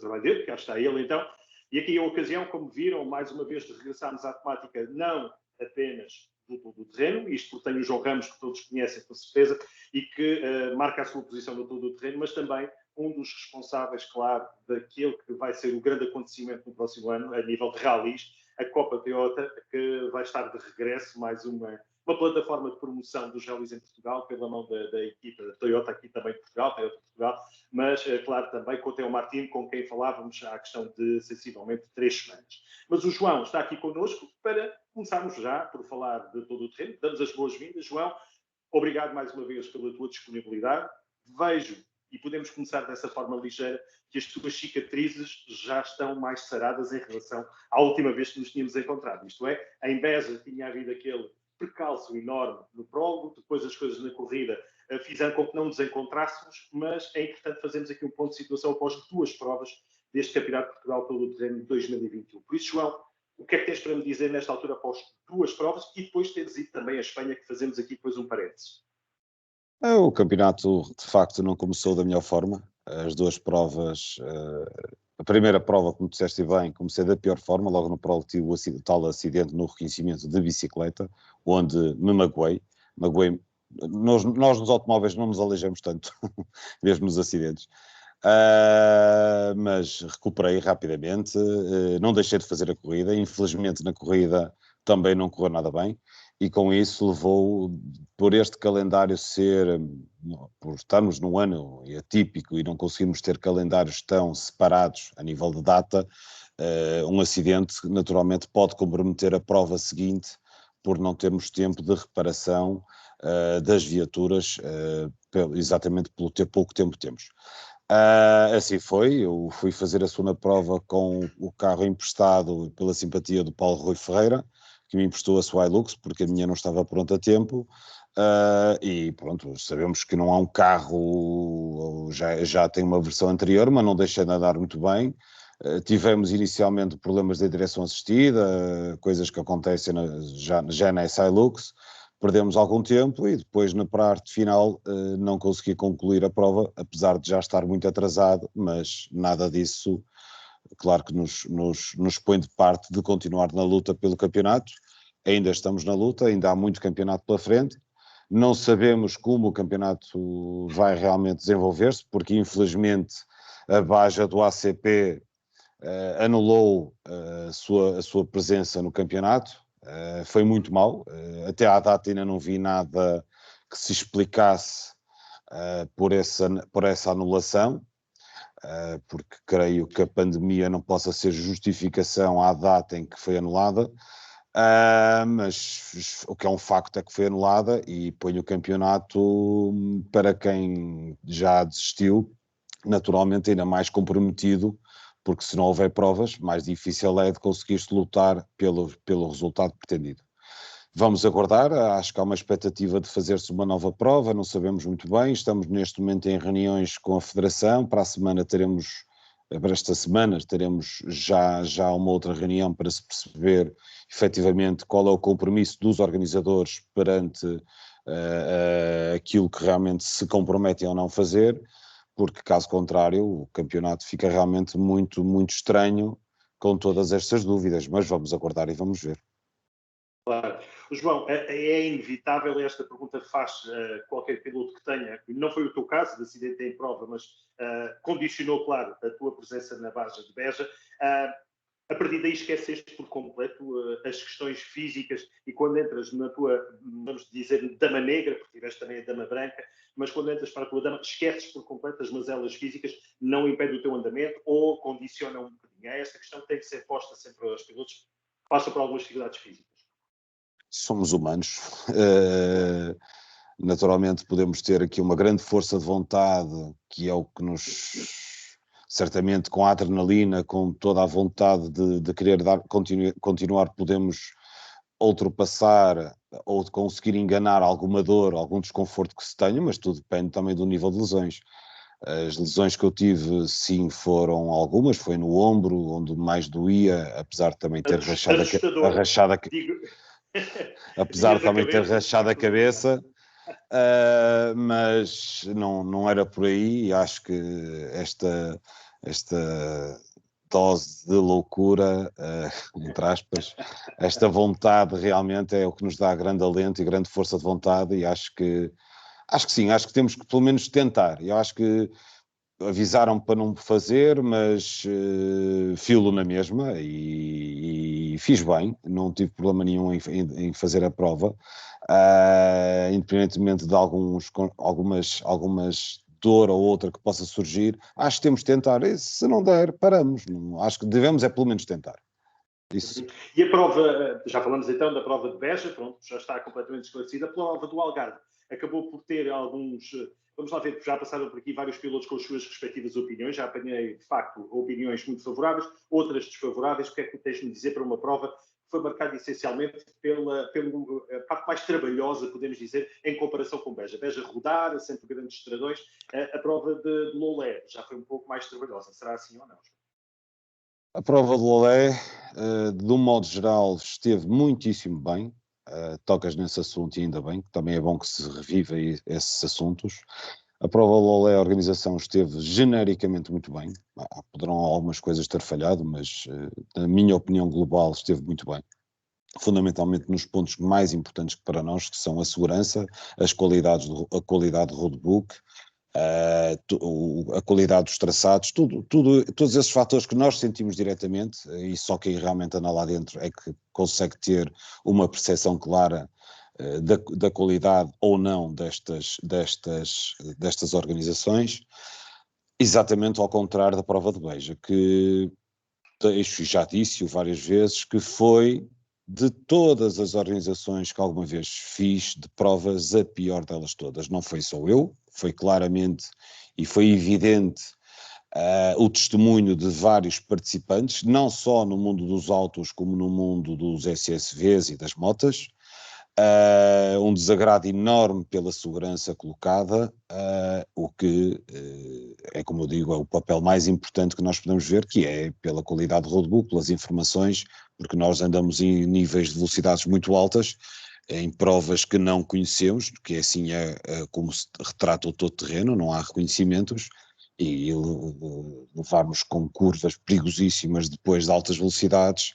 trabalho dele, cá está ele então. E aqui a ocasião, como viram, mais uma vez regressarmos à temática não apenas do terreno, isto porque tem o João Ramos, que todos conhecem com certeza, e que marca a sua posição no todo o terreno, mas também um dos responsáveis, claro, daquele que vai ser o grande acontecimento no próximo ano, a nível de rallies, a Copa Toyota, que vai estar de regresso, mais uma plataforma de promoção dos rallies em Portugal, pela mão da equipa da Toyota, aqui também de Portugal, Toyota Portugal, mas, claro, também com o Theo Martino, com quem falávamos há questão de, sensivelmente, 3 semanas. Mas o João está aqui connosco para começarmos já por falar de todo o terreno. Damos as boas-vindas, João. Obrigado mais uma vez pela tua disponibilidade. Vejo, e podemos começar dessa forma ligeira, que as tuas cicatrizes já estão mais saradas em relação à última vez que nos tínhamos encontrado. Isto é, em Beja tinha havido aquele percalço enorme no prólogo, depois as coisas na corrida fizeram com que não nos encontrássemos, mas é importante fazermos aqui um ponto de situação após 2 provas deste Campeonato de Portugal pelo terreno de 2021. Por isso, João, o que é que tens para me dizer nesta altura após 2 provas e depois teres ido também à Espanha, que fazemos aqui depois um parênteses? O campeonato, de facto, não começou da melhor forma. As 2 provas, a primeira prova, como disseste bem, comecei da pior forma. Logo no prólogo tive o tal acidente no reconhecimento de bicicleta, onde me magoei. Nós nos automóveis não nos aleijamos tanto, mesmo nos acidentes. Mas recuperei rapidamente, não deixei de fazer a corrida. Infelizmente, na corrida também não correu nada bem. E com isso levou, por este calendário por estarmos num ano atípico e não conseguimos ter calendários tão separados a nível de data, um acidente naturalmente pode comprometer a prova seguinte por não termos tempo de reparação das viaturas, exatamente pelo pouco tempo que temos. Assim foi, eu fui fazer a segunda prova com o carro emprestado pela simpatia do Paulo Rui Ferreira, que me emprestou a sua Hilux, porque a minha não estava pronta a tempo, e pronto, sabemos que não há um carro, já tem uma versão anterior, mas não deixa de andar muito bem. Tivemos inicialmente problemas de direção assistida, coisas que acontecem já na Hilux, perdemos algum tempo e depois na parte final não consegui concluir a prova, apesar de já estar muito atrasado, mas nada disso claro que nos põe de parte de continuar na luta pelo campeonato. Ainda estamos na luta, ainda há muito campeonato pela frente. Não sabemos como o campeonato vai realmente desenvolver-se, porque infelizmente a Baja do ACP anulou a sua presença no campeonato. Foi muito mal. Até à data ainda não vi nada que se explicasse por essa anulação. Porque creio que a pandemia não possa ser justificação à data em que foi anulada, mas o que é um facto é que foi anulada e põe o campeonato, para quem já desistiu, naturalmente ainda mais comprometido, porque se não houver provas, mais difícil é de conseguir-se lutar pelo resultado pretendido. Vamos aguardar, acho que há uma expectativa de fazer-se uma nova prova, não sabemos muito bem, estamos neste momento em reuniões com a Federação, para esta semana teremos já uma outra reunião para se perceber efetivamente qual é o compromisso dos organizadores perante aquilo que realmente se comprometem ou não fazer, porque caso contrário o campeonato fica realmente muito, muito estranho com todas estas dúvidas, mas vamos aguardar e vamos ver. Claro. João, é inevitável, esta pergunta faz qualquer piloto que tenha, não foi o teu caso de acidente em prova, mas condicionou, claro, a tua presença na Baja de Beja. A partir daí esqueceste por completo as questões físicas e quando entras na tua, vamos dizer, dama negra, porque tiveste também a dama branca, mas quando entras para a tua dama, esqueces por completo as mazelas físicas, não impede o teu andamento ou condiciona um bocadinho. Esta questão tem que ser posta sempre aos pilotos que passam por algumas dificuldades físicas. Somos humanos, naturalmente podemos ter aqui uma grande força de vontade, que é o que certamente com a adrenalina, com toda a vontade de querer continuar, podemos ultrapassar ou de conseguir enganar alguma dor, algum desconforto que se tenha, mas tudo depende também do nível de lesões. As lesões que eu tive, sim, foram algumas, foi no ombro, onde mais doía, apesar de também ter rachado apesar de também ter rachado a cabeça, mas não era por aí, e acho que esta dose de loucura, entre aspas, esta vontade realmente é o que nos dá grande alento e grande força de vontade, e acho que sim, acho que temos que pelo menos tentar. Eu acho que avisaram para não fazer, mas filo na mesma e fiz bem, não tive problema nenhum em fazer a prova, independentemente de algumas dor ou outra que possa surgir, acho que temos de tentar, e se não der, paramos, acho que devemos pelo menos tentar. Isso. E a prova, já falamos então da prova de Beja, pronto, já está completamente esclarecida. A prova do Algarve acabou por ter alguns, vamos lá ver, já passaram por aqui vários pilotos com as suas respectivas opiniões, já apanhei de facto opiniões muito favoráveis, outras desfavoráveis. O que é que tens de me dizer para uma prova que foi marcada essencialmente pela parte mais trabalhosa, podemos dizer, em comparação com Beja? Beja rodar, sempre grandes estradões, a prova de Lolé já foi um pouco mais trabalhosa, será assim ou não? A prova de Lolé, de um modo geral, esteve muitíssimo bem. Tocas nesse assunto e ainda bem, que também é bom que se reviva esses assuntos. A prova de Lolé, a organização esteve genericamente muito bem. Poderão algumas coisas ter falhado, mas na minha opinião global esteve muito bem. Fundamentalmente nos pontos mais importantes para nós, que são a segurança, a qualidade do roadbook, a qualidade dos traçados, todos esses fatores que nós sentimos diretamente, e só quem realmente anda lá dentro é que consegue ter uma percepção clara da qualidade ou não destas organizações, exatamente ao contrário da prova de Beja, que já disse várias vezes que foi de todas as organizações que alguma vez fiz de provas a pior delas todas. Não foi só eu, foi claramente e foi evidente o testemunho de vários participantes, não só no mundo dos autos como no mundo dos SSVs e das motas. Um desagrado enorme pela segurança colocada, o que é, como eu digo, é o papel mais importante que nós podemos ver, que é pela qualidade do roadbook, pelas informações, porque nós andamos em níveis de velocidades muito altas, em provas que não conhecemos, que assim é como se retrata o todo terreno, não há reconhecimentos, e levarmos com curvas perigosíssimas depois de altas velocidades,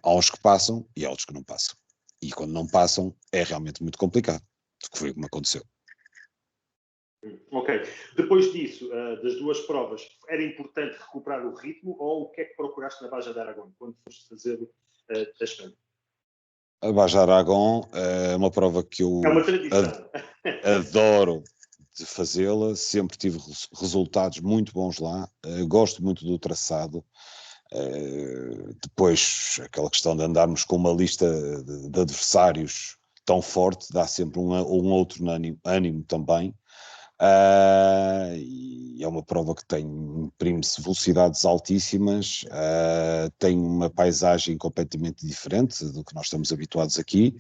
aos que passam e aos que não passam. E quando não passam, é realmente muito complicado, que foi o que me aconteceu. Ok. Depois disso, das duas provas, era importante recuperar o ritmo, ou o que é que procuraste na Baja de Aragão quando foste fazer a Espanha? A Baja de Aragão é uma prova que eu É uma tradição. adoro de fazê-la, sempre tive resultados muito bons lá, gosto muito do traçado. Depois, aquela questão de andarmos com uma lista de adversários tão forte dá sempre um outro ânimo também. E é uma prova que imprime-se velocidades altíssimas, tem uma paisagem completamente diferente do que nós estamos habituados aqui.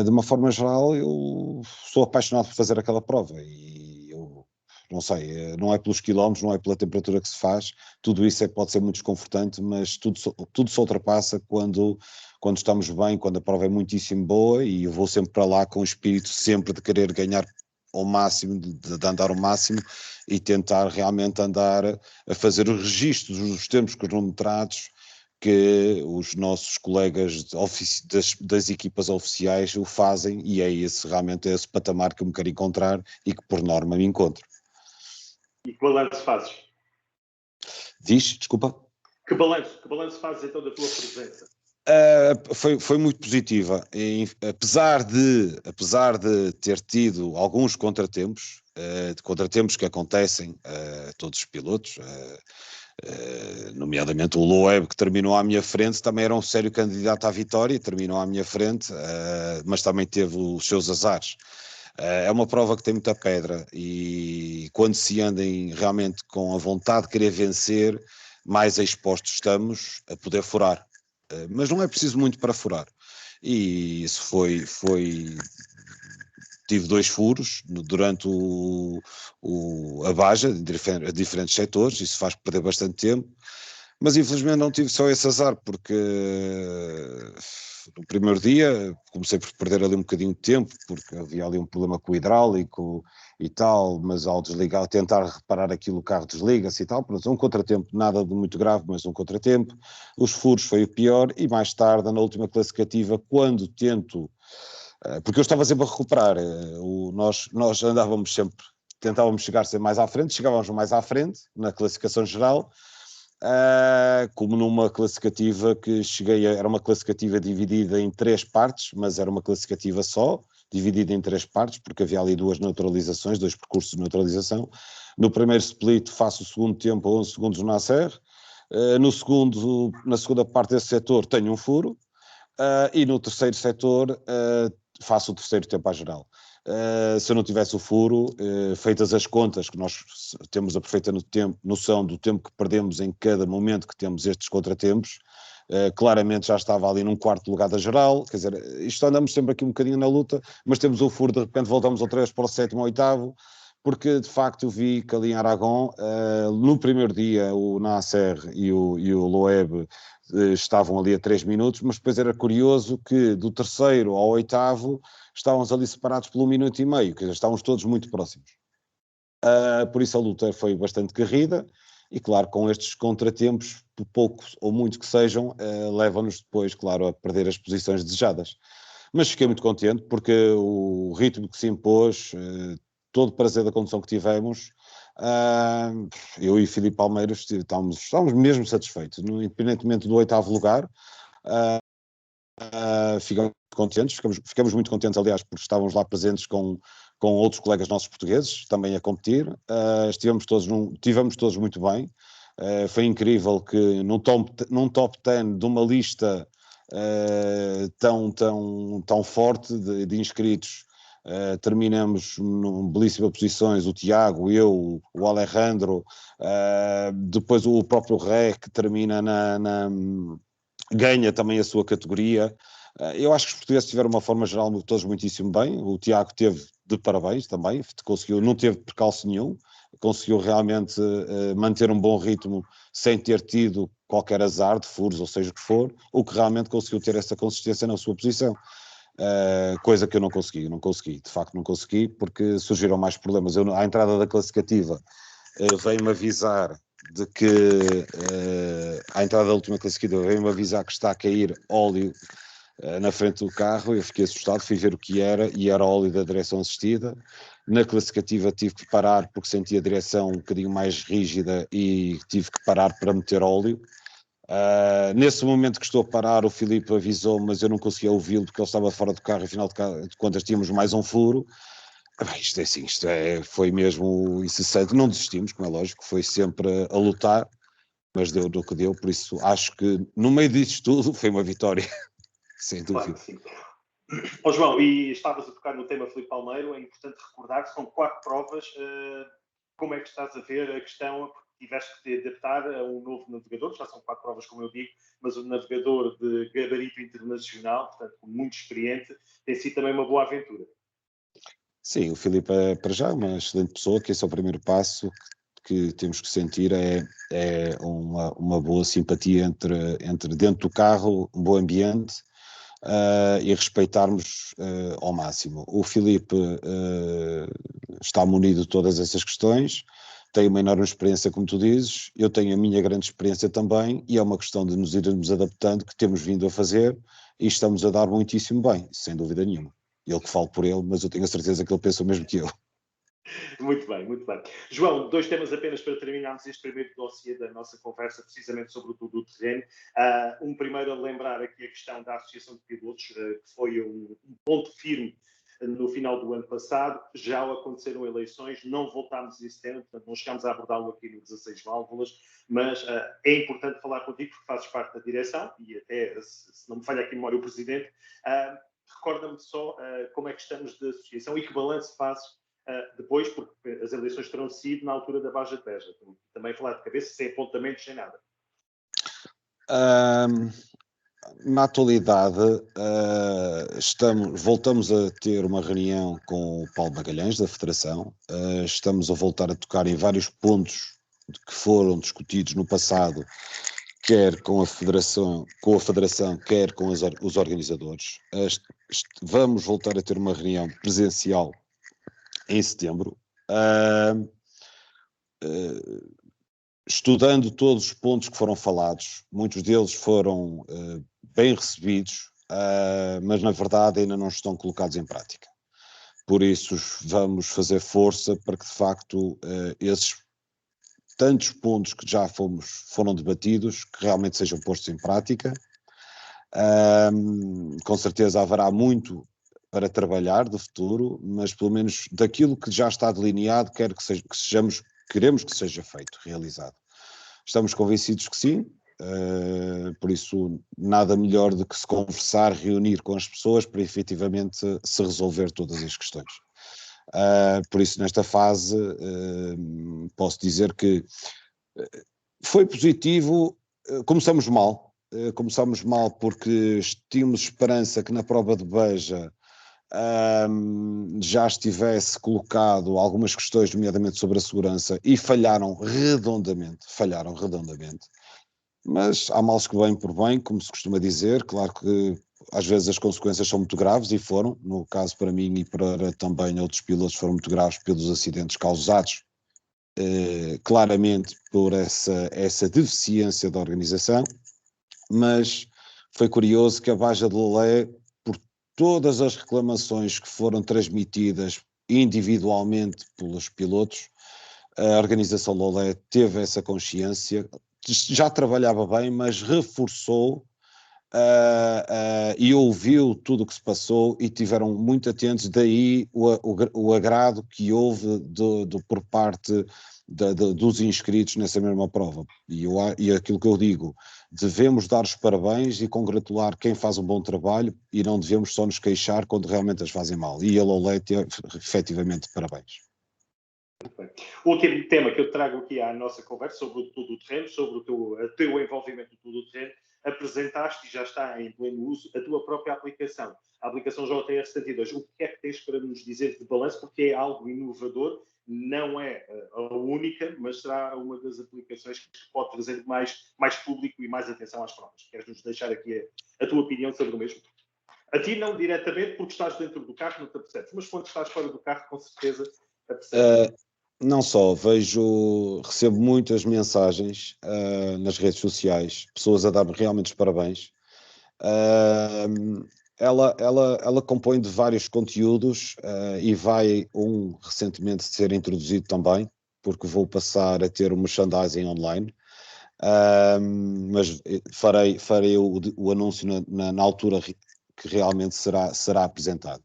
De uma forma geral, eu sou apaixonado por fazer aquela prova e eu não sei, não é pelos quilómetros, não é pela temperatura que se faz, tudo isso pode ser muito desconfortante, mas tudo se ultrapassa quando estamos bem, quando a prova é muitíssimo boa, e eu vou sempre para lá com o espírito sempre de querer ganhar ao máximo, de andar ao máximo e tentar realmente andar a fazer os registros dos tempos cronometrados que os nossos colegas das equipas oficiais o fazem, e é realmente esse patamar que eu me quero encontrar e que por norma me encontro. E que balanço fazes? Desculpa? Que balanço fazes então da tua presença? Foi muito positiva, apesar de ter tido alguns contratempos, que acontecem a todos os pilotos, nomeadamente o Loeb, que terminou à minha frente, também era um sério candidato à vitória, terminou à minha frente, mas também teve os seus azares. É uma prova que tem muita pedra, e quando se anda realmente com a vontade de querer vencer, mais expostos estamos a poder furar. Mas não é preciso muito para furar. E isso tive 2 furos durante a Baja, em diferentes setores, isso faz perder bastante tempo. Mas infelizmente não tive só esse azar, porque no primeiro dia comecei por perder ali um bocadinho de tempo, porque havia ali um problema com o hidráulico e tal, mas ao desligar, tentar reparar aquilo, o carro desliga-se e tal, pronto, um contratempo, nada de muito grave, mas um contratempo. Os furos foi o pior, e mais tarde, na última classificativa, quando tento, porque eu estava sempre a recuperar, nós andávamos sempre, tentávamos chegar sempre mais à frente, chegávamos mais à frente na classificação geral, como numa classificativa que era uma classificativa dividida em 3 partes, mas era uma classificativa só, dividida em 3 partes, porque havia ali 2 neutralizações, 2 percursos de neutralização. No primeiro split faço o segundo tempo a 11 segundos na ACR, na segunda parte desse setor tenho um furo, e no terceiro setor faço o terceiro tempo à geral. Se eu não tivesse o furo, feitas as contas, que nós temos a perfeita noção do tempo que perdemos em cada momento que temos estes contratempos, claramente já estava ali num quarto lugar da geral, quer dizer, isto andamos sempre aqui um bocadinho na luta, mas temos o furo, de repente voltamos outra vez para o 7º, 8º, porque de facto eu vi que ali em Aragão, no primeiro dia, o Nasser e o Loeb estavam ali a 3 minutos, mas depois era curioso que do 3º ao 8º estávamos ali separados por 1 minuto e meio, quer dizer, estávamos todos muito próximos. Por isso a luta foi bastante garrida, e claro, com estes contratempos, por poucos ou muito que sejam, levam-nos depois, claro, a perder as posições desejadas. Mas fiquei muito contente, porque o ritmo que se impôs, todo o prazer da condução que tivemos, eu e Filipe Palmeiras estávamos mesmo satisfeitos, independentemente do 8º lugar. Ficamos contentes, ficamos muito contentes, aliás, porque estávamos lá presentes com outros colegas nossos portugueses, também a competir. Estivemos todos muito bem. Foi incrível que num top 10 de uma lista tão forte de inscritos, terminamos em belíssimas posições, o Tiago, eu, o Alejandro, depois o próprio Ré, que termina ganha também a sua categoria. Eu acho que os portugueses tiveram uma forma geral todos muitíssimo bem. O Tiago teve de parabéns também, não teve percalço nenhum, conseguiu realmente manter um bom ritmo sem ter tido qualquer azar de furos, ou seja o que for, o que realmente conseguiu ter essa consistência na sua posição. Coisa que eu não consegui, de facto não consegui, porque surgiram mais problemas. À entrada da classificativa, veio-me avisar de que à entrada da última classificativa veio-me avisar que está a cair óleo na frente do carro. Eu fiquei assustado, fui ver o que era, e era óleo da direção assistida. Na classificativa tive que parar porque senti a direção um bocadinho mais rígida e tive que parar para meter óleo. Nesse momento que estou a parar, o Filipe avisou, mas eu não conseguia ouvi-lo porque ele estava fora do carro, e afinal de contas tínhamos mais um furo. Isto é assim, foi mesmo incessante. Não desistimos, como é lógico, foi sempre a lutar, mas deu do que deu, por isso acho que no meio disto tudo foi uma vitória, sem dúvida. Claro que sim. João, e estavas a tocar no tema Filipe Palmeiro, é importante recordar que são 4 provas. Como é que estás a ver a questão? Porque tiveste que te adaptar a um novo navegador, já são 4 provas, como eu digo, mas um navegador de gabarito internacional, portanto, muito experiente, tem sido também uma boa aventura. Sim, o Filipe é para já uma excelente pessoa, que esse é o primeiro passo que temos que sentir, é uma boa simpatia entre dentro do carro, um bom ambiente, e respeitarmos ao máximo. O Filipe está munido de todas essas questões, tem uma enorme experiência, como tu dizes, eu tenho a minha grande experiência também, e é uma questão de nos irmos adaptando, que temos vindo a fazer, e estamos a dar muitíssimo bem, sem dúvida nenhuma. Ele que falo por ele, mas eu tenho a certeza que ele pensa o mesmo que eu. Muito bem, muito bem. João, 2 temas apenas para terminarmos este primeiro dossiê da nossa conversa, precisamente sobre o terreno. Primeiro a lembrar aqui a questão da Associação de Pilotos, que foi um ponto firme no final do ano passado. Já aconteceram eleições, não voltámos a esse tema, portanto não chegámos a abordá-lo aqui no 16 Válvulas, mas é importante falar contigo porque fazes parte da direção e até, se não me falha aqui a memória, o Presidente. Recorda-me só como é que estamos de associação e que balanço fazes depois, porque as eleições terão sido na altura da Baja de Beja. Também falar de cabeça, sem apontamentos, sem nada. Na atualidade, voltamos a ter uma reunião com o Paulo Magalhães, da Federação. Estamos a voltar a tocar em vários pontos que foram discutidos no passado quer com a Federação, quer com os organizadores. Vamos voltar a ter uma reunião presencial em setembro, estudando todos os pontos que foram falados. Muitos deles foram bem recebidos, mas na verdade ainda não estão colocados em prática. Por isso vamos fazer força para que de facto esses tantos pontos que já foram debatidos, que realmente sejam postos em prática. Com certeza haverá muito para trabalhar de futuro, mas pelo menos daquilo que já está delineado, queremos que seja feito, realizado. Estamos convencidos que sim, por isso nada melhor do que se conversar, reunir com as pessoas para efetivamente se resolver todas as questões. Por isso nesta fase posso dizer que foi positivo. Começamos mal porque tínhamos esperança que na prova de Beja já estivesse colocado algumas questões, nomeadamente sobre a segurança, e falharam redondamente, mas há males que vêm por bem, como se costuma dizer. Claro que às vezes as consequências são muito graves, e foram, no caso para mim e para também outros pilotos, foram muito graves pelos acidentes causados claramente por essa deficiência da organização, mas foi curioso que a Baja de Lolé, por todas as reclamações que foram transmitidas individualmente pelos pilotos, a organização Lolé teve essa consciência, já trabalhava bem, mas reforçou e ouviu tudo o que se passou e tiveram muito atentos. Daí o agrado que houve por parte dos inscritos nessa mesma prova. E aquilo que eu digo, devemos dar os parabéns e congratular quem faz um bom trabalho, e não devemos só nos queixar quando realmente as fazem mal. E a Lolé teve efetivamente parabéns. O último tema que eu trago aqui à nossa conversa sobre o Tudo Terreno, sobre o teu envolvimento no Tudo Terreno, apresentaste, e já está em pleno uso, a tua própria aplicação, a aplicação JR72. O que é que tens para nos dizer de balanço? Porque é algo inovador, não é a única, mas será uma das aplicações que pode trazer mais público e mais atenção às provas. Queres-nos deixar aqui a tua opinião sobre o mesmo? A ti não diretamente, porque estás dentro do carro, não te apercebes, mas quando estás fora do carro, com certeza apercebes. Não só, recebo muitas mensagens nas redes sociais, pessoas a dar-me realmente os parabéns. Ela compõe de vários conteúdos e vai recentemente ser introduzido também, porque vou passar a ter um merchandising online, mas farei o anúncio na altura que realmente será apresentado.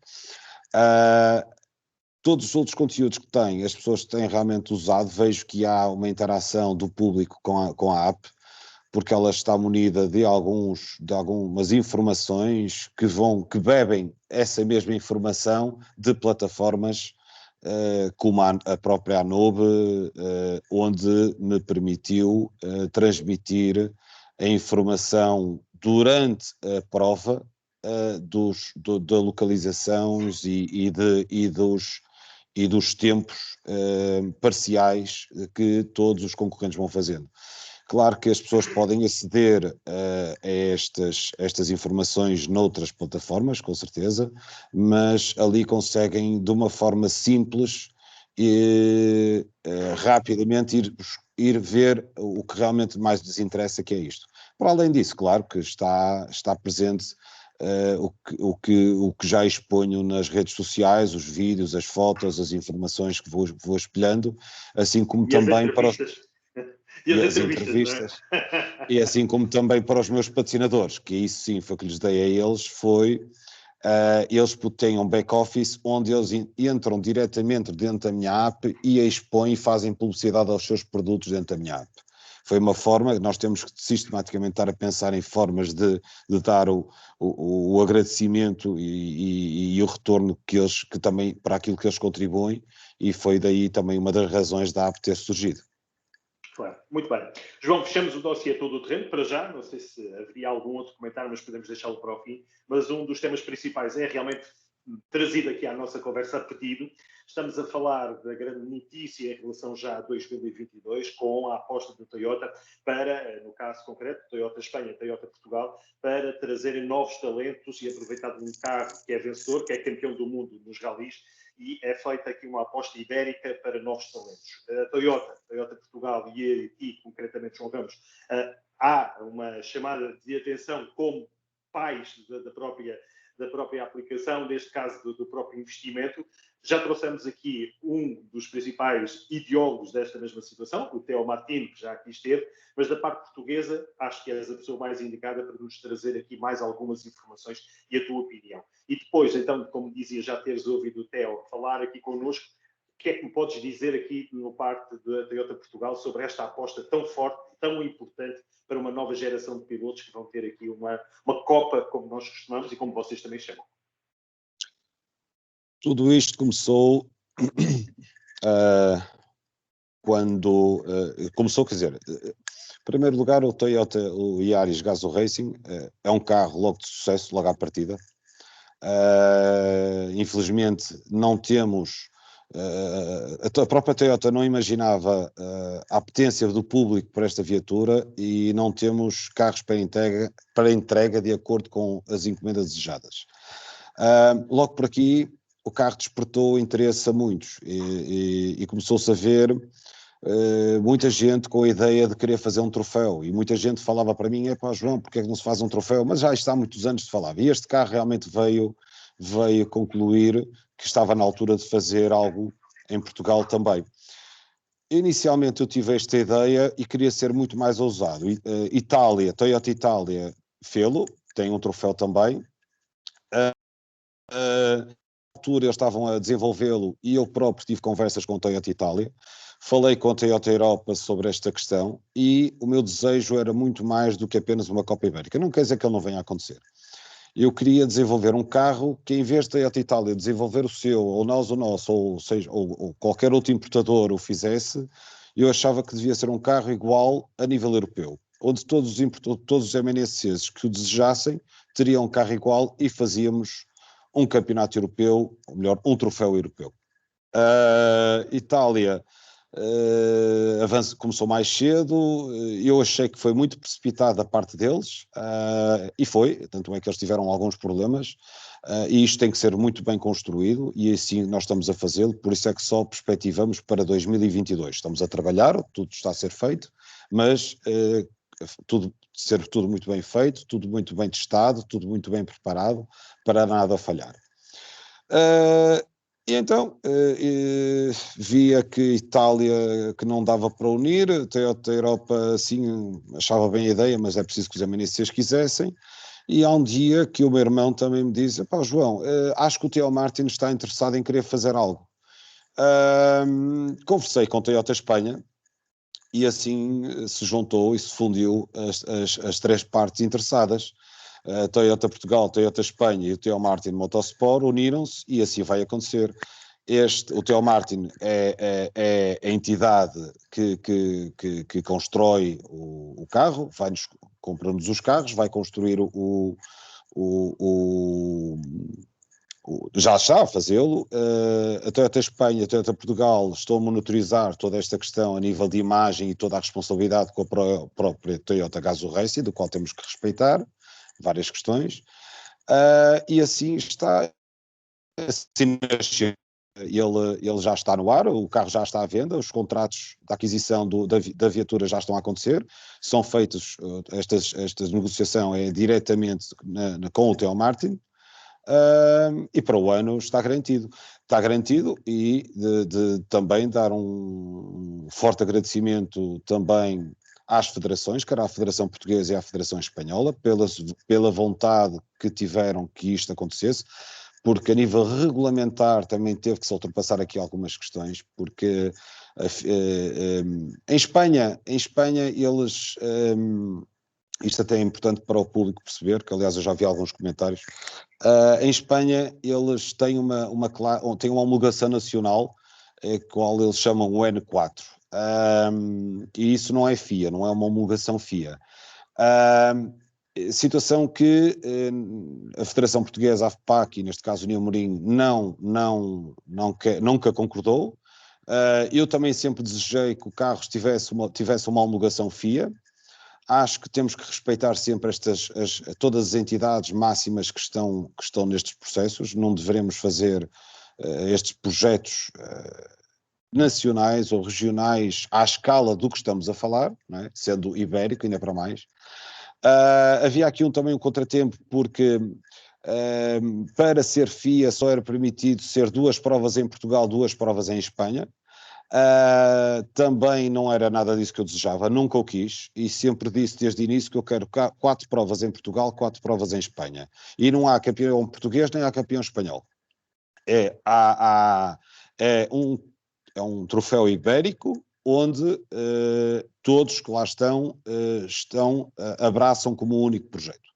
Todos os outros conteúdos que tem, as pessoas têm realmente usado. Vejo que há uma interação do público com a app, porque ela está munida de algumas informações que bebem essa mesma informação de plataformas como a própria Anobe, onde me permitiu transmitir a informação durante a prova da localizações e dos tempos parciais que todos os concorrentes vão fazendo. Claro que as pessoas podem aceder a estas informações noutras plataformas, com certeza, mas ali conseguem, de uma forma simples e rapidamente, ir ver o que realmente mais lhes interessa, que é isto. Para além disso, claro que está presente o que já exponho nas redes sociais, os vídeos, as fotos, as informações que vou espelhando, assim como também para as entrevistas, e assim como também para os meus patrocinadores, que isso sim foi que lhes dei a eles, eles têm um back-office onde eles entram diretamente dentro da minha app e expõem e fazem publicidade aos seus produtos dentro da minha app. Foi uma forma, nós temos que sistematicamente estar a pensar em formas de dar o agradecimento e o retorno que também para aquilo que eles contribuem, e foi daí também uma das razões da app ter surgido. Claro, muito bem. João, fechamos o dossiê todo o terreno, para já. Não sei se haveria algum outro comentário, mas podemos deixá-lo para o fim. Mas um dos temas principais é realmente trazido aqui à nossa conversa a pedido. Estamos a falar da grande notícia em relação já a 2022, com a aposta da Toyota para, no caso concreto, Toyota Espanha, Toyota Portugal, para trazerem novos talentos e aproveitar um carro que é vencedor, que é campeão do mundo nos ralis, e é feita aqui uma aposta ibérica para novos talentos. A Toyota Portugal e aqui, concretamente, João Ramos, há uma chamada de atenção como pais da própria aplicação, neste caso do próprio investimento. Já trouxemos aqui um dos principais ideólogos desta mesma situação, o Theo Martino, que já aqui esteve, mas da parte portuguesa, acho que és a pessoa mais indicada para nos trazer aqui mais algumas informações e a tua opinião. E depois, então, como dizia, já teres ouvido o Theo falar aqui connosco, o que é que me podes dizer aqui no parte da Toyota Portugal sobre esta aposta tão forte, tão importante para uma nova geração de pilotos que vão ter aqui uma Copa, como nós costumamos e como vocês também chamam? Tudo isto começou quando começou, quer dizer, em primeiro lugar, o Toyota, o Yaris Gazoo Racing, é um carro logo de sucesso, logo à partida. Infelizmente, não temos. A própria Toyota não imaginava a apetência do público por esta viatura e não temos carros para entrega de acordo com as encomendas desejadas. Logo por aqui, o carro despertou interesse a muitos e começou-se a ver muita gente com a ideia de querer fazer um troféu, e muita gente falava para mim: "Epá, João, porque é que não se faz um troféu?" Mas já está há muitos anos de falar, e este carro realmente veio concluir que estava na altura de fazer algo em Portugal também. Inicialmente eu tive esta ideia e queria ser muito mais ousado. Toyota Itália fê-lo, tem um troféu também. Na altura eles estavam a desenvolvê-lo e eu próprio tive conversas com a Toyota Itália, falei com a Toyota Europa sobre esta questão e o meu desejo era muito mais do que apenas uma Copa Ibérica. Não quer dizer que ele não venha a acontecer. Eu queria desenvolver um carro que, em vez de Toyota Itália desenvolver o seu, ou nós o nosso, ou qualquer outro importador o fizesse, eu achava que devia ser um carro igual a nível europeu, onde todos os MNCs que o desejassem teriam um carro igual e fazíamos um campeonato europeu, ou melhor, um troféu europeu. Itália começou mais cedo, eu achei que foi muito precipitado da parte deles, e foi, tanto é que eles tiveram alguns problemas, e isto tem que ser muito bem construído, e assim nós estamos a fazê-lo, por isso é que só perspectivamos para 2022. Estamos a trabalhar, tudo está a ser feito, mas ser tudo muito bem feito, tudo muito bem testado, tudo muito bem preparado, para nada falhar. E então via que Itália que não dava para unir, a Toyota Europa sim achava bem a ideia, mas é preciso que os MNCs quisessem, e há um dia que o meu irmão também me diz: "Pá, João, acho que o Theo Martin está interessado em querer fazer algo." Conversei com a Toyota Espanha e assim se juntou e se fundiu as três partes interessadas. A Toyota Portugal, Toyota Espanha e o Theo Martin Motorsport uniram-se e assim vai acontecer. O Theo Martin é a entidade que constrói o carro, compra-nos os carros, vai construir já está a fazê-lo. A Toyota Espanha e a Toyota Portugal estão a monitorizar toda esta questão a nível de imagem e toda a responsabilidade com a própria Toyota Gazoo Racing, do qual temos que respeitar várias questões, e assim está, assim nasceu. Ele já está no ar, o carro já está à venda, os contratos da aquisição da viatura já estão a acontecer, são feitos, esta negociação é diretamente com o Theo Martin, e para o ano está garantido. Está garantido, e de também dar um forte agradecimento também às federações, quer à Federação Portuguesa e à Federação Espanhola, pela vontade que tiveram que isto acontecesse, porque a nível regulamentar também teve que se ultrapassar aqui algumas questões, porque em Espanha eles, isto até é importante para o público perceber, que aliás eu já vi alguns comentários, em Espanha eles têm uma homologação nacional, qual eles chamam o N4, e isso não é FIA, não é uma homologação FIA. Situação que a Federação Portuguesa, a FPAC, e neste caso o União Mourinho, nunca concordou. Eu também sempre desejei que o carro tivesse uma homologação FIA. Acho que temos que respeitar sempre todas as entidades máximas que estão nestes processos. Não devemos fazer estes projetos nacionais ou regionais à escala do que estamos a falar, não é? Sendo ibérico, ainda para mais. Havia aqui também um contratempo, porque para ser FIA só era permitido ser 2 provas em Portugal, 2 provas em Espanha. Também não era nada disso que eu desejava, nunca o quis, e sempre disse desde o início que eu quero 4 provas em Portugal, 4 provas em Espanha. E não há campeão português nem há campeão espanhol. É um troféu ibérico, onde todos que lá estão, abraçam como um único projeto.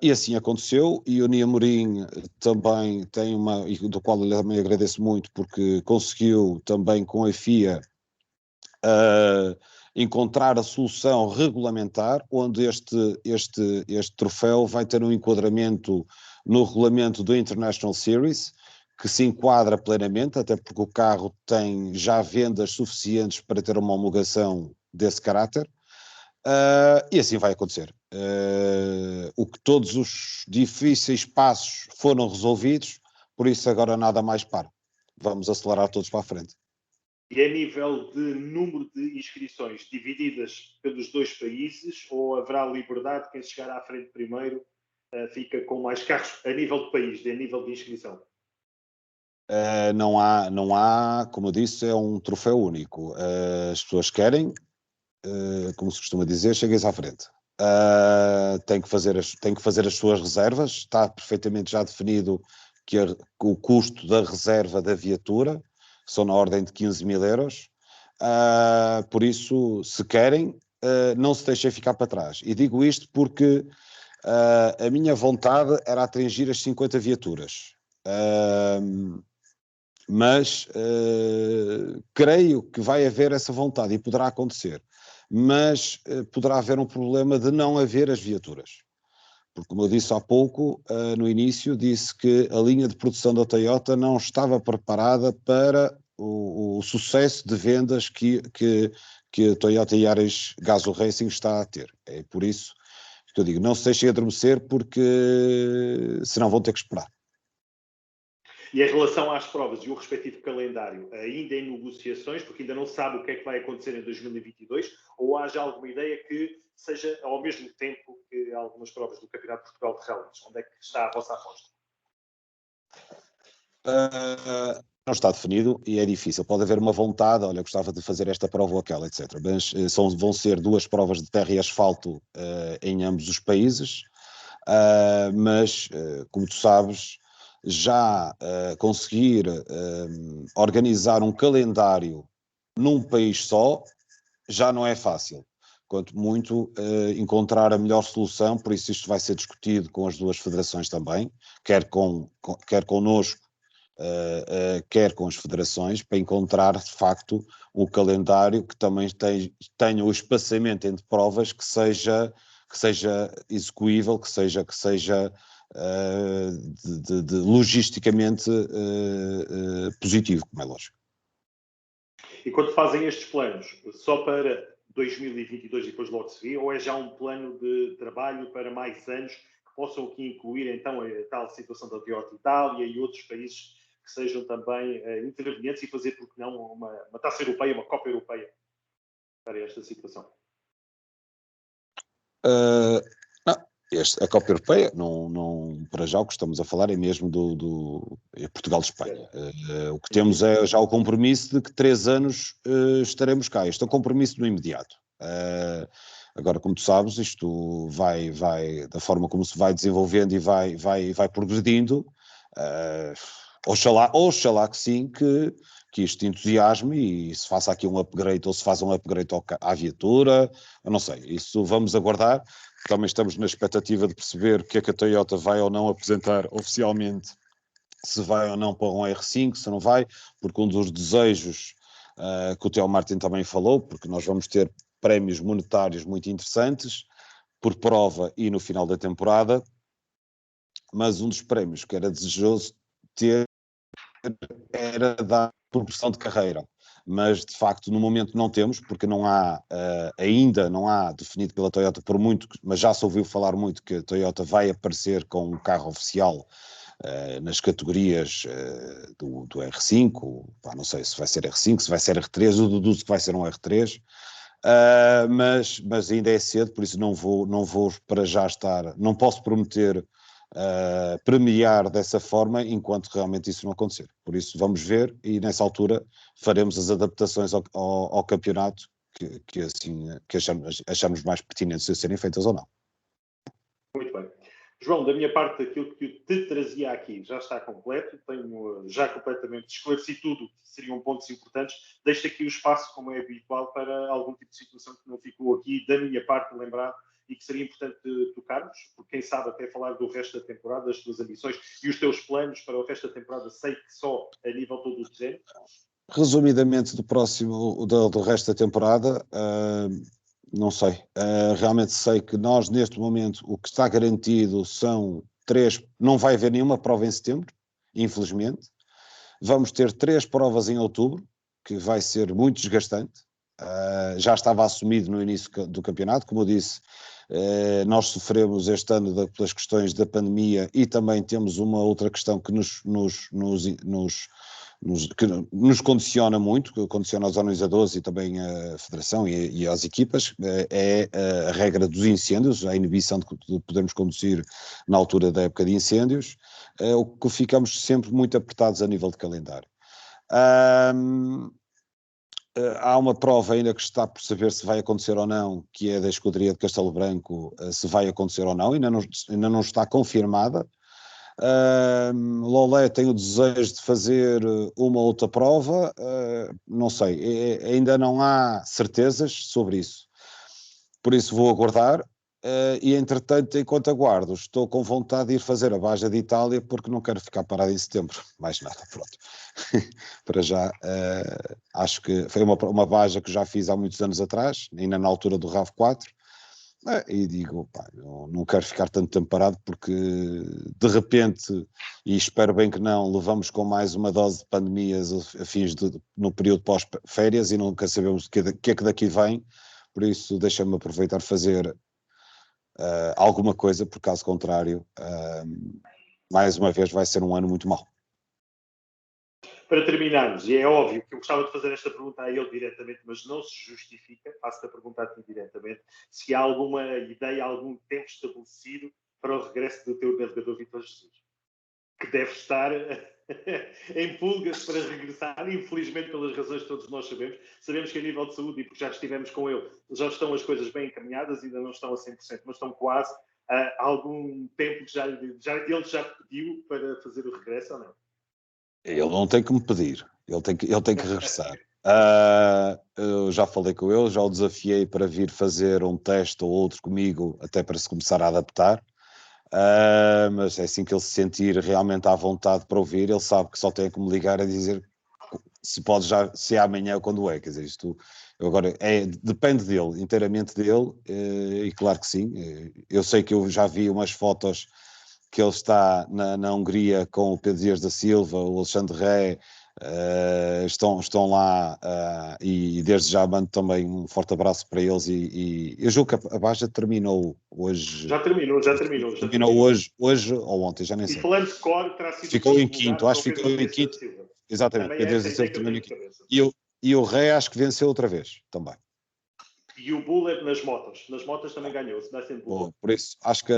E assim aconteceu, e o Nia Amorim também tem e do qual eu também agradeço muito, porque conseguiu também com a FIA encontrar a solução regulamentar, onde este troféu vai ter um enquadramento no regulamento do International Series, que se enquadra plenamente, até porque o carro tem já vendas suficientes para ter uma homologação desse caráter, e assim vai acontecer. Todos os difíceis passos foram resolvidos, por isso agora nada mais para. Vamos acelerar todos para a frente. E a nível de número de inscrições divididas pelos 2 países, ou haverá liberdade, quem chegar à frente primeiro fica com mais carros a nível de país, a nível de inscrição? Não há, como eu disse, é um troféu único. As pessoas querem, como se costuma dizer, cheguem-se à frente. Tem que fazer as suas reservas, está perfeitamente já definido que o custo da reserva da viatura são na ordem de 15.000 euros, por isso, se querem, não se deixem ficar para trás. E digo isto porque a minha vontade era atingir as 50 viaturas. Mas creio que vai haver essa vontade e poderá acontecer, mas poderá haver um problema de não haver as viaturas, porque como eu disse há pouco, no início, disse que a linha de produção da Toyota não estava preparada para o sucesso de vendas que a Toyota Yaris Gazoo Racing está a ter. É por isso que eu digo, não se deixem adormecer, porque senão vão ter que esperar. E em relação às provas e o respectivo calendário, ainda em negociações, porque ainda não se sabe o que é que vai acontecer em 2022, ou há já alguma ideia que seja ao mesmo tempo que algumas provas do Campeonato de Portugal de Rallys? Onde é que está a vossa aposta? Não está definido e é difícil. Pode haver uma vontade, olha, gostava de fazer esta prova ou aquela, etc. Mas vão ser 2 provas de terra e asfalto em ambos os países, mas, como tu sabes, já conseguir organizar um calendário num país só já não é fácil. Quanto muito encontrar a melhor solução, por isso isto vai ser discutido com as 2 federações também, quer connosco, quer com as federações, para encontrar de facto o calendário que também tenha o espaçamento entre provas que seja execuível, que seja logisticamente positivo, como é lógico. E quando fazem estes planos, só para 2022 e depois logo se vê, ou é já um plano de trabalho para mais anos que possam aqui incluir então a tal situação da Toyota Itália e outros países que sejam também intervenientes e fazer, porque não, uma taça europeia, uma Copa Europeia para esta situação? A Copa Europeia, não, para já o que estamos a falar é mesmo do Portugal de Espanha. O que temos é já o compromisso de que 3 anos estaremos cá. Este é um compromisso no imediato. Agora, como tu sabes, isto vai da forma como se vai desenvolvendo e vai progredindo. Oxalá que sim, que isto entusiasme e se faça aqui um upgrade, ou se faz um upgrade à viatura, eu não sei, isso vamos aguardar. Também estamos na expectativa de perceber o que é que a Toyota vai ou não apresentar oficialmente, se vai ou não para um R5, se não vai, porque um dos desejos que o Theo Martin também falou, porque nós vamos ter prémios monetários muito interessantes por prova e no final da temporada, mas um dos prémios que era desejoso ter era dar progressão de carreira. Mas, de facto, no momento não temos, porque não há, ainda não há definido pela Toyota por muito, mas já se ouviu falar muito que a Toyota vai aparecer com um carro oficial nas categorias do R5, não sei se vai ser R5, se vai ser R3, eu deduzo que vai ser um R3, mas ainda é cedo, por isso não vou para já estar, não posso prometer premiar dessa forma enquanto realmente isso não acontecer. Por isso vamos ver e nessa altura faremos as adaptações ao campeonato que achamos mais pertinentes de serem feitas ou não. Muito bem. João, da minha parte, aquilo que te trazia aqui já está completo, tenho já completamente esclarecido tudo, que seriam pontos importantes. Deixo aqui o espaço, como é habitual, para algum tipo de situação que não ficou aqui, da minha parte, lembrado, e que seria importante tocarmos, porque quem sabe até falar do resto da temporada, das tuas ambições e os teus planos para o resto da temporada, sei que só a nível todo o terreno. Resumidamente do resto da temporada, não sei. Realmente sei que nós, neste momento, o que está garantido são 3, não vai haver nenhuma prova em setembro, infelizmente. Vamos ter 3 provas em outubro, que vai ser muito desgastante. Já estava assumido no início do campeonato, como eu disse, nós sofremos este ano pelas questões da pandemia e também temos uma outra questão que que nos condiciona muito, que condiciona os organizadores e também a federação e as equipas, é a regra dos incêndios, a inibição de podermos conduzir na altura da época de incêndios, o que ficamos sempre muito apertados a nível de calendário. Há uma prova ainda que está por saber se vai acontecer ou não, que é da Escuderia de Castelo Branco, se vai acontecer ou não, ainda não está confirmada. Lolé tem o desejo de fazer uma outra prova, não sei, ainda não há certezas sobre isso, por isso vou aguardar, e entretanto, enquanto aguardo, estou com vontade de ir fazer a Baja de Itália, porque não quero ficar parado em setembro, mais nada, pronto. Para já, acho que foi uma Baja que já fiz há muitos anos atrás, ainda na altura do RAV4, e digo, pá, eu não quero ficar tanto tempo parado porque de repente, e espero bem que não, levamos com mais uma dose de pandemias no período pós-férias e nunca sabemos o que é que daqui vem, por isso deixa-me aproveitar fazer alguma coisa, por caso contrário, mais uma vez vai ser um ano muito mau. Para terminarmos, e é óbvio que eu gostava de fazer esta pergunta a ele diretamente, mas não se justifica, faço-te a pergunta a ti diretamente, se há alguma ideia, algum tempo estabelecido para o regresso do teu navegador Vítor Jesus, que deve estar em pulgas para regressar, infelizmente pelas razões que todos nós sabemos. Sabemos que a nível de saúde, e porque já estivemos com ele, já estão as coisas bem encaminhadas, ainda não estão a 100%, mas estão quase. Há algum tempo que ele já pediu para fazer o regresso ou não? Ele não tem que me pedir, ele tem que regressar. Eu já falei com ele, já o desafiei para vir fazer um teste ou outro comigo, até para se começar a adaptar. Mas é assim que ele se sentir realmente à vontade para ouvir, ele sabe que só tem que me ligar a dizer se é amanhã ou quando é, quer dizer, isto agora depende dele, inteiramente dele, e claro que sim, eu sei que eu já vi umas fotos que ele está na Hungria com o Pedro Dias da Silva, o Alexandre Ré, estão lá, e desde já mando também um forte abraço para eles, e eu julgo que a Baja terminou hoje. Já terminou. Terminou hoje ou ontem, já nem sei. E falando de cor, terá sido ficou em quinto, acho que ficou em quinto. Exatamente, Pedro Dias da Silva terminou em quinto. E o Ré acho que venceu outra vez, também. E o Bullet nas motas também ganhou, se dá sempre por isso, acho que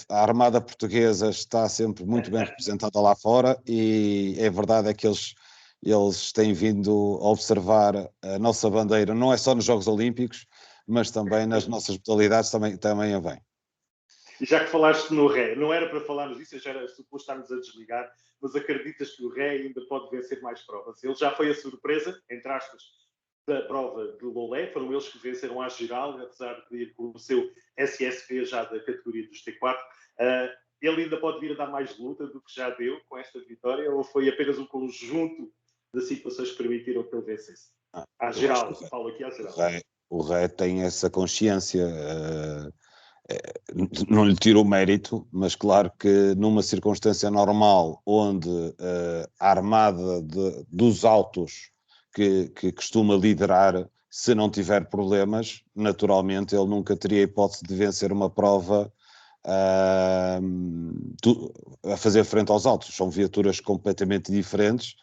a Armada Portuguesa está sempre muito bem representada lá fora, e é verdade que eles têm vindo a observar a nossa bandeira, não é só nos Jogos Olímpicos, mas também nas nossas modalidades também a vem. E já que falaste no Ré, não era para falarmos disso, já era suposto estarmos a desligar, mas acreditas que o Ré ainda pode vencer mais provas? Ele já foi a surpresa, entre aspas, da prova de Lolé, foram eles que venceram a geral, apesar de ir com o seu SSV já da categoria dos T4. Ele ainda pode vir a dar mais luta do que já deu com esta vitória, ou foi apenas um conjunto de situações que permitiram que ele vencesse? À geral, falo aqui à geral. O Ré tem essa consciência. não lhe tiro o mérito, mas claro que numa circunstância normal, onde a armada dos autos que costuma liderar, se não tiver problemas, naturalmente ele nunca teria hipótese de vencer uma prova a fazer frente aos autos. São viaturas completamente diferentes.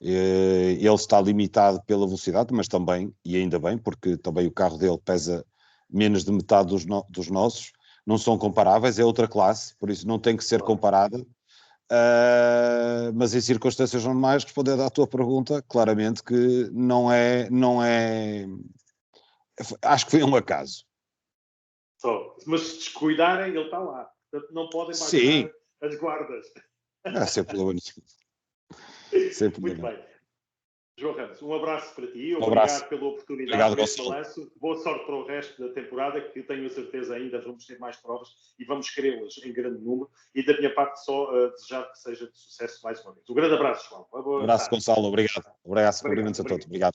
Ele está limitado pela velocidade, mas também, e ainda bem, porque também o carro dele pesa menos de metade dos nossos, não são comparáveis, é outra classe, por isso não tem que ser comparada. Mas em circunstâncias normais, respondendo à tua pergunta, claramente que não é. Acho que foi um acaso. Só. Mas se descuidarem, ele está lá. Portanto, não podem baixar as guardas. Sem problema nenhum. Sem problema. Muito bem. João Ramos, um abraço para ti. Um abraço. Obrigado pela oportunidade. Obrigado, deste Gonçalo. balanço. Boa sorte para o resto da temporada, que tenho a certeza ainda vamos ter mais provas e vamos querê-las em grande número. E da minha parte, só desejar que seja de sucesso mais uma vez. Um grande abraço, João. Um abraço, Gonçalo. Obrigado. Cumprimentos a todos. Obrigado.